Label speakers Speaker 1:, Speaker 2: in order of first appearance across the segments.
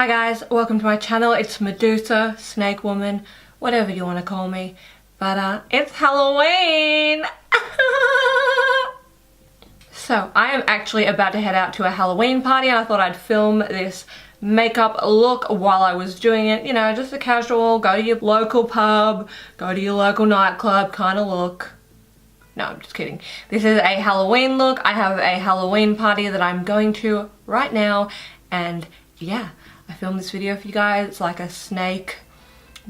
Speaker 1: Hi guys, welcome to my channel. It's Medusa, Snake Woman, whatever you want to call me. But it's Halloween! So I am actually about to head out to a Halloween party and I thought I'd film this makeup look while I was doing it. You know, just a casual, go to your local pub, go to your local nightclub kind of look. No, I'm just kidding. This is a Halloween look. I have a Halloween party that I'm going to right now and yeah. I filmed this video for you guys. It's like a snake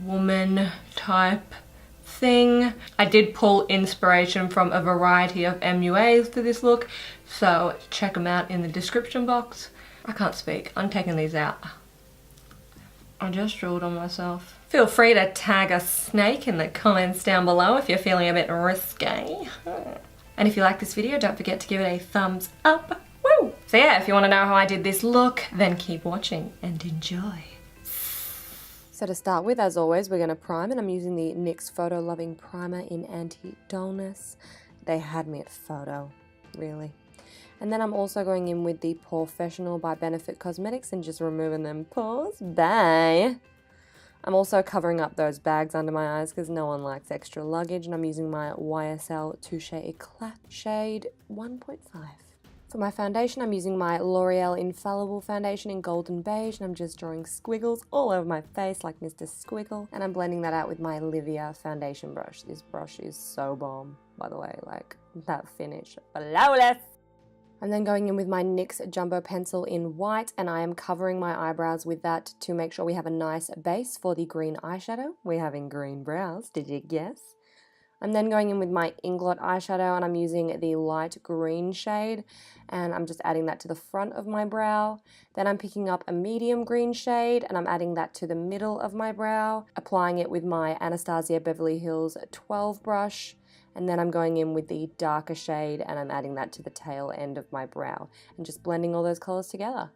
Speaker 1: woman type thing. I did pull inspiration from a variety of MUAs for this look, so check them out in the description box. I can't speak. I'm taking these out. I just drilled on myself. Feel free to tag a snake in the comments down below if you're feeling a bit risque. And if you like this video, don't forget to give it a thumbs up. Woo! So yeah, if you want to know how I did this look, then keep watching and enjoy. So to start with, as always, we're going to prime, and I'm using the NYX Photo Loving Primer in Anti-Dullness. They had me at photo, really. And then I'm also going in with the Professional by Benefit Cosmetics and just removing them pores. Bye! I'm also covering up those bags under my eyes because no one likes extra luggage, and I'm using my YSL Touche Eclat shade 1.5. For my foundation, I'm using my L'Oreal Infallible Foundation in Golden Beige, and I'm just drawing squiggles all over my face like Mr. Squiggle, and I'm blending that out with my LLIVIA foundation brush. This brush is so bomb, by the way, like that finish, flawless! I'm then going in with my NYX Jumbo Pencil in white, and I am covering my eyebrows with that to make sure we have a nice base for the green eyeshadow. We're having green brows, did you guess? I'm then going in with my INGLOT eyeshadow, and I'm using the light green shade, and I'm just adding that to the front of my brow. Then I'm picking up a medium green shade and I'm adding that to the middle of my brow, applying it with my Anastasia Beverly Hills 12 brush, and then I'm going in with the darker shade and I'm adding that to the tail end of my brow and just blending all those colors together.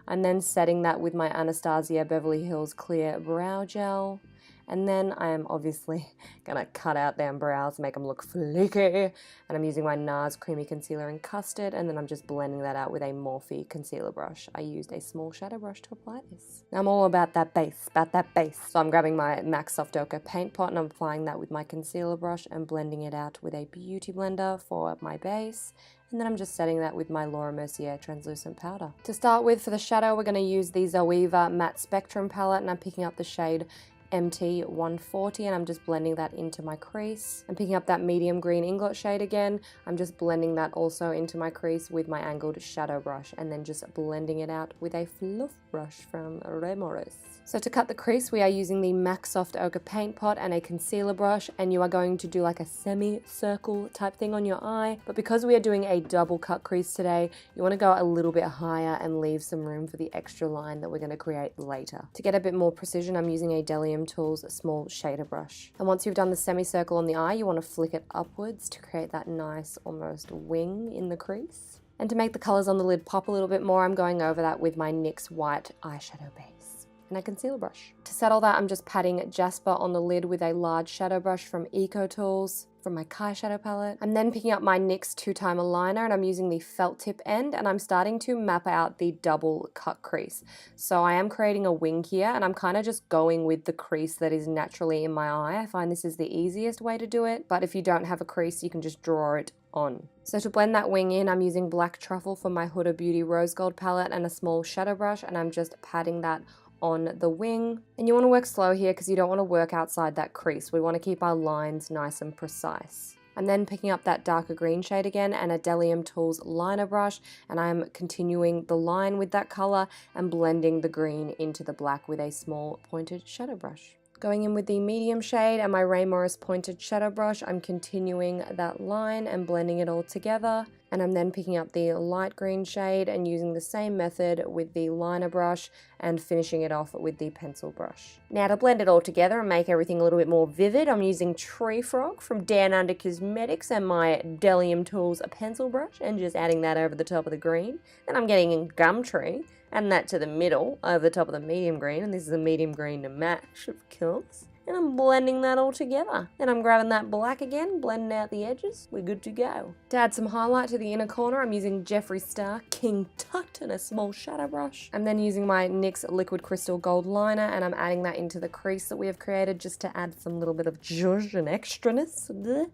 Speaker 1: I'm then setting that with my Anastasia Beverly Hills Clear Brow Gel. And then I am obviously gonna cut out them brows, make them look flaky. And I'm using my NARS Creamy Concealer in Custard, and then I'm just blending that out with a Morphe concealer brush. I used a small shadow brush to apply this. Now I'm all about that base, So I'm grabbing my MAC Soft Ochre paint pot and I'm applying that with my concealer brush and blending it out with a beauty blender for my base. And then I'm just setting that with my Laura Mercier translucent powder. To start with, for the shadow, we're gonna use the ZOEVA Matte Spectrum palette, and I'm picking up the shade MT 140 and I'm just blending that into my crease. I'm picking up that medium green INGLOT shade again. I'm just blending that also into my crease with my angled shadow brush and then just blending it out with a fluff brush from Remoris. So to cut the crease, we are using the MAC Soft Ochre paint pot and a concealer brush, and you are going to do like a semi-circle type thing on your eye. But because we are doing a double cut crease today, you want to go a little bit higher and leave some room for the extra line that we're going to create later. To get a bit more precision, I'm using a Delium Tools small shader brush. And once you've done the semicircle on the eye, you want to flick it upwards to create that nice almost wing in the crease. And to make the colors on the lid pop a little bit more, I'm going over that with my NYX white eyeshadow base and a concealer brush. To settle that, I'm just patting Jasper on the lid with a large shadow brush from Eco Tools from my Kai shadow palette. I'm then picking up my NYX 2-Timer liner and I'm using the felt tip end, and I'm starting to map out the double cut crease. So I am creating a wing here and I'm kind of just going with the crease that is naturally in my eye. I find this is the easiest way to do it, but if you don't have a crease, you can just draw it on. So to blend that wing in, I'm using Black Truffle from my Huda Beauty Rose Gold palette and a small shadow brush, and I'm just patting that on the wing. And you want to work slow here because you don't want to work outside that crease. We want to keep our lines nice and precise. I'm then picking up that darker green shade again and a Delium Tools liner brush, and I'm continuing the line with that color and blending the green into the black with a small pointed shadow brush. Going in with the medium shade and my Ray Morris pointed shadow brush, I'm continuing that line and blending it all together. And I'm then picking up the light green shade and using the same method with the liner brush and finishing it off with the pencil brush. Now to blend it all together and make everything a little bit more vivid, I'm using Tree Frog from Down Under Cosmetics and my Delium Tools pencil brush and just adding that over the top of the green. Then I'm getting in Gumtree and that to the middle over the top of the medium green, and this is a medium green to match, of course.
Speaker 2: and I'm blending that all together. Then I'm grabbing that black again, blending out the edges. We're good to go. To add some highlight to the inner corner, I'm using JEFFREE STAR King Tut and a small shadow brush. I'm then using my NYX Liquid Crystal Gold Liner, and I'm adding that into the crease that we have created just to add some little bit of zhuzh and extraness. Bleh.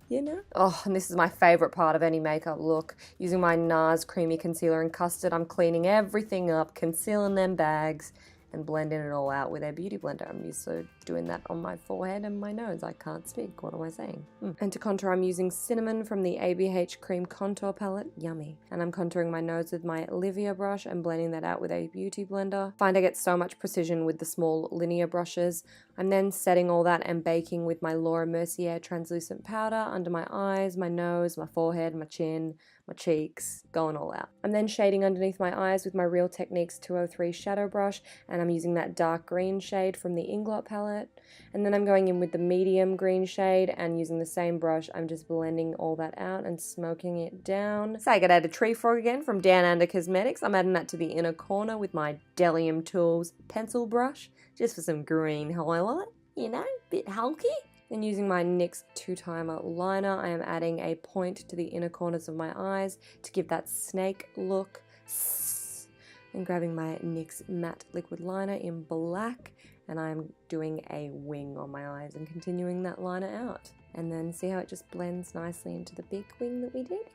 Speaker 2: You know? Oh, and this is my favorite part of any makeup look. Using my NARS Creamy Concealer in Custard, I'm cleaning everything up, concealing them bags, and blending it all out with a beauty blender. I'm used to doing that on my forehead and my nose. I can't speak. What am I saying? And to contour, I'm using Cinnamon from the ABH Cream Contour Palette. Yummy. And I'm contouring my nose with my LLIVIA brush and blending that out with a beauty blender. Find I get so much precision with the small linear brushes. I'm then setting all that and baking with my Laura Mercier translucent powder under my eyes, my nose, my forehead, my chin, my cheeks, going all out. I'm then shading underneath my eyes with my Real Techniques 203 shadow brush, and I'm using that dark green shade from the INGLOT palette. And then I'm going in with the medium green shade and using the same brush, I'm just blending all that out and smoking it down. So I could add a tree frog again from Down Under Cosmetics. I'm adding that to the inner corner with my Delium Tools pencil brush, just for some green highlight, you know, bit hulky. Then using my NYX 2-timer liner, I am adding a point to the inner corners of my eyes to give that snake look. And grabbing my NYX matte liquid liner in black, and I'm doing a wing on my eyes and continuing that liner out. And then see how it just blends nicely into the big wing that we did?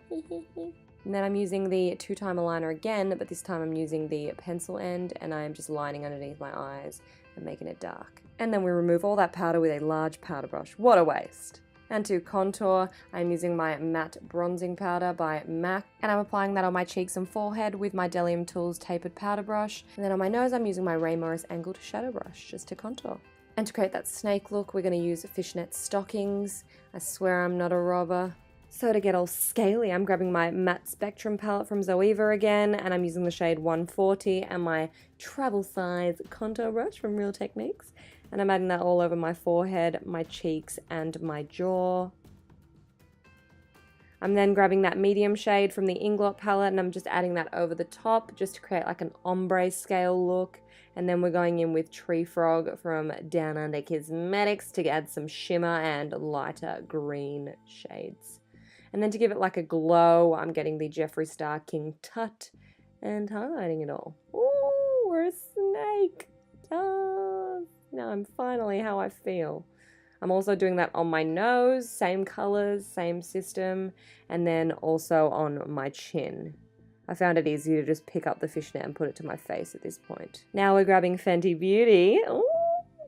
Speaker 2: And then I'm using the 2-timer liner again, but this time I'm using the pencil end, and I'm just lining underneath my eyes and making it dark. And then we remove all that powder with a large powder brush. What a waste. And to contour, I'm using my matte bronzing powder by MAC, and I'm applying that on my cheeks and forehead with my Delium Tools tapered powder brush. And then on my nose, I'm using my Ray Morris angled shadow brush just to contour. And to create that snake look, we're going to use fishnet stockings. I swear I'm not a robber. So to get all scaly, I'm grabbing my matte spectrum palette from ZOEVA again, and I'm using the shade 140 and my travel size contour brush from Real Techniques. And I'm adding that all over my forehead, my cheeks, and my jaw. I'm then grabbing that medium shade from the INGLOT palette, and I'm just adding that over the top just to create like an ombre scale look. And then we're going in with Tree Frog from Down Under Cosmetics to add some shimmer and lighter green shades. And then to give it like a glow, I'm getting the JEFFREE STAR King Tut and highlighting it all. Ooh, we're a snake. Yes. Now I'm finally how I feel. I'm also doing that on my nose, same colors, same system, and then also on my chin. I found it easy to just pick up the fishnet and put it to my face at this point. Now we're grabbing Fenty Beauty. Ooh,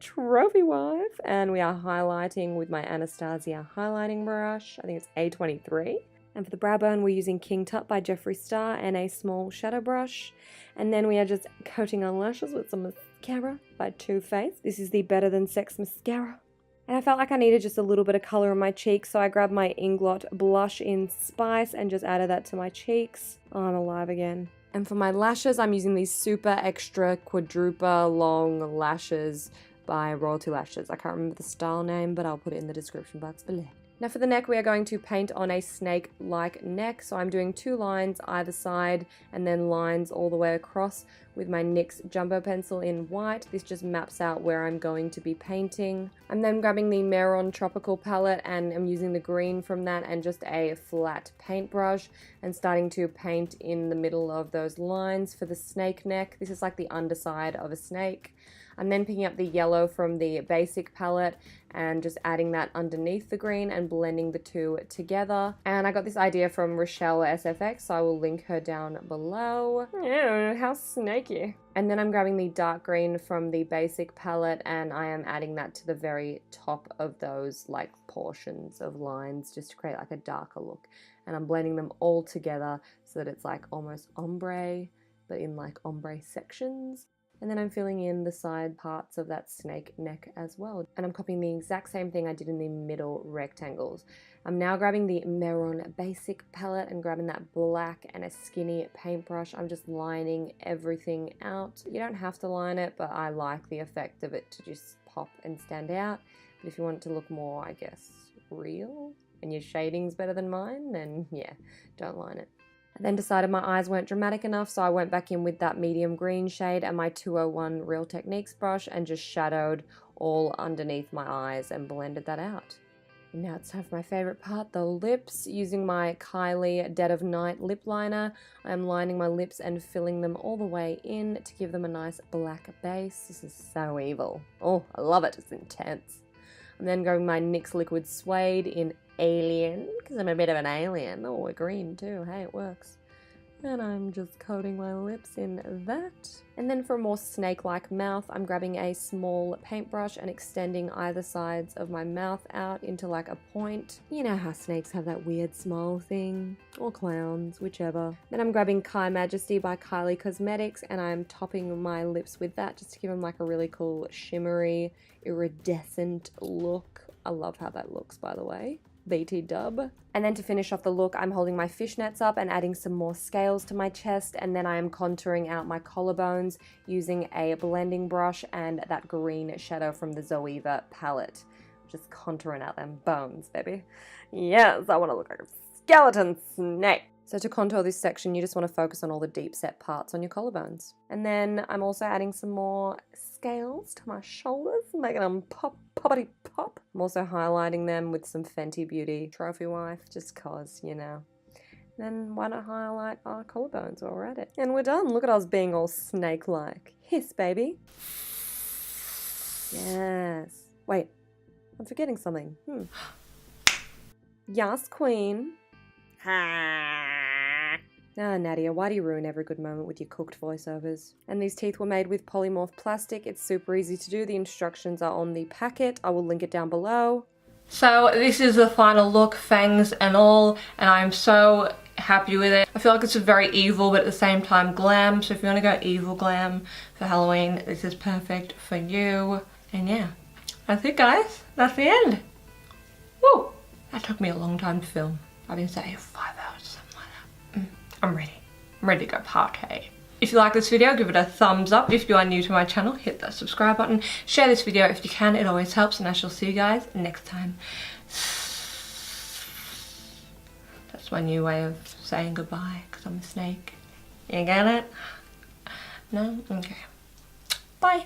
Speaker 2: trophy wife, and we are highlighting with my Anastasia highlighting brush. I think it's A23. And for the brow bone, we're using King Tut by JEFFREE STAR and a small shadow brush. And then we are just coating our lashes with some mascara by Too Faced. This is the Better Than Sex mascara. And I felt like I needed just a little bit of color on my cheeks, so I grabbed my INGLOT blush in Spice and just added that to my cheeks. Oh, I'm alive again. And for my lashes, I'm using these super extra quadruple long lashes by Royalty Lashes. I can't remember the style name, but I'll put it in the description box below. Now for the neck, we are going to paint on a snake-like neck. So I'm doing 2 lines either side and then lines all the way across with my NYX Jumbo Pencil in white. This just maps out where I'm going to be painting. I'm then grabbing the MEHRON Tropical palette, and I'm using the green from that and just a flat paintbrush and starting to paint in the middle of those lines for the snake neck. This is like the underside of a snake. I'm then picking up the yellow from the basic palette and just adding that underneath the green and blending the two together. And I got this idea from Rochelle SFX, so I will link her down below. Ew, how snaky. And then I'm grabbing the dark green from the basic palette, and I am adding that to the very top of those like portions of lines just to create like a darker look. And I'm blending them all together so that it's like almost ombre, but in like ombre sections. And then I'm filling in the side parts of that snake neck as well. And I'm copying the exact same thing I did in the middle rectangles. I'm now grabbing the MEHRON basic palette and grabbing that black and a skinny paintbrush. I'm just lining everything out. You don't have to line it, but I like the effect of it to just pop and stand out. But if you want it to look more, I guess, real, and your shading's better than mine, then yeah, don't line it. I then decided my eyes weren't dramatic enough, so I went back in with that medium green shade and my 201 Real Techniques brush and just shadowed all underneath my eyes and blended that out. And now it's time for my favorite part, the lips. Using my Kylie Dead of Night lip liner, I'm lining my lips and filling them all the way in to give them a nice black base. This is so evil. Oh, I love it. It's intense. I'm then going my NYX Liquid Suede in Alien, because I'm a bit of an alien. Oh, we're green too. Hey, it works. And I'm just coating my lips in that. And then for a more snake-like mouth, I'm grabbing a small paintbrush and extending either sides of my mouth out into like a point. You know how snakes have that weird smile thing? Or clowns, whichever. Then I'm grabbing Kai Majesty by Kylie Cosmetics and I'm topping my lips with that just to give them like a really cool shimmery, iridescent look. I love how that looks, by the way. BT dub. And then to finish off the look, I'm holding my fishnets up and adding some more scales to my chest, and then I am contouring out my collarbones using a blending brush and that green shadow from the ZOEVA palette. Just contouring out them bones, baby. Yes, I want to look like a skeleton snake. So to contour this section, you just want to focus on all the deep set parts on your collarbones. And then I'm also adding some more scales to my shoulders, making them pop, poppity pop. I'm also highlighting them with some Fenty Beauty Trophy Wife, just cause, you know. Then why not highlight our collarbones while we're at it? And we're done. Look at us being all snake-like. Hiss, baby. Yes. Wait, I'm forgetting something. Yes, queen. Ah, Nadia, why do you ruin every good moment with your cooked voiceovers? And these teeth were made with polymorph plastic. It's super easy to do. The instructions are on the packet. I will link it down below.
Speaker 1: So this is the final look, fangs and all, and I'm so happy with it. I feel like it's a very evil but at the same time glam, so if you want to go evil glam for Halloween, this is perfect for you. And yeah, that's it guys, that's the end. Woo! That took me a long time to film. I've been saying 5 hours, something like that. I'm ready. I'm ready to go party. If you like this video, give it a thumbs up. If you are new to my channel, hit that subscribe button. Share this video if you can, it always helps, and I shall see you guys next time. That's my new way of saying goodbye, because I'm a snake. You get it? No? Okay. Bye.